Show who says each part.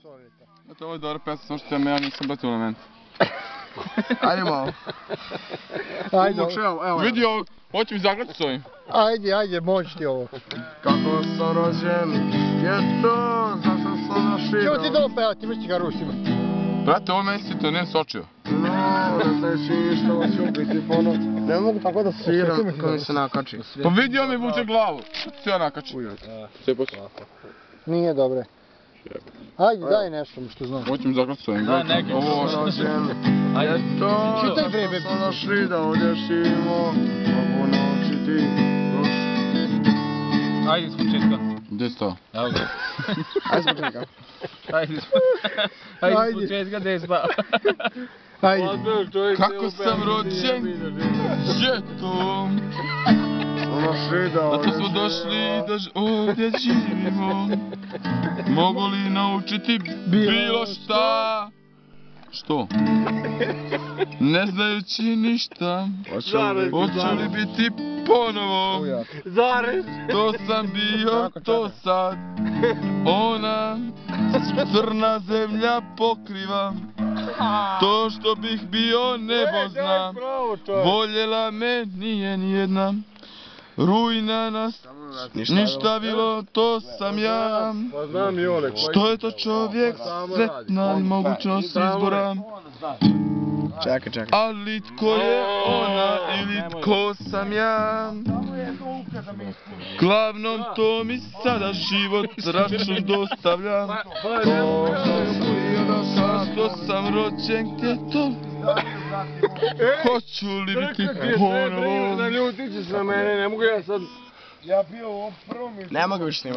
Speaker 1: čovjeka.
Speaker 2: Ovo je dobra pesma, samo što ja nisam batio element.
Speaker 3: Ajde malo.
Speaker 1: Ajde,
Speaker 2: Vidi ovo, hoću mi zagrati s ovim.
Speaker 1: ajde, moći ti ovo.
Speaker 3: Kako sam rođen, je to, zašto sam našao.
Speaker 1: Čemo ti dobro pevati, misli ga rušimo.
Speaker 2: Brate, ovo meni si to ne sočio.
Speaker 3: No, ne znaš ništa, ovo ću biti pono. Ne mogu tako da sviram kad mi se nakači.
Speaker 2: Pa vidi, on mi vuče glavu. Sve ja nakači. Sve posle.
Speaker 1: Nije dobre. Ajde, daj nešto mi što znam.
Speaker 2: Hoću mi zagrati s ovim.
Speaker 3: Ovo rođen, je to,
Speaker 1: Čitaj bre,
Speaker 3: zašto sam našli da ovdje živimo. Mogu naučiti još.
Speaker 4: Ajde s početka.
Speaker 2: Gdje si to?
Speaker 4: Evo ga.
Speaker 3: Ajde s početka.
Speaker 4: Ajde s početka, gdje je spao?
Speaker 1: Ajde.
Speaker 2: Kako sam rođen, djetom.
Speaker 3: Našli da
Speaker 2: Zato
Speaker 3: ovdje
Speaker 2: smo došli da ovdje živimo. Mogu li naučiti bilo šta? Što? Ne znajući ništa. Hoću li biti ponovo? To sam bio, to sad. Ona crna zemlja pokriva. To što bih bio nebo zna. Voljela me nije nijedna. Rujna nas, ništa bilo, to sam ja. Što je to čovjek, sretna mogućnost izbora.
Speaker 3: Čekaj.
Speaker 2: Ali tko je ona ili tko sam ja? Glavnom to mi sada život račun dostavlja. Što sam rođen, gdje to? Hoću li biti ponovo?
Speaker 3: Ne mogu više snimati.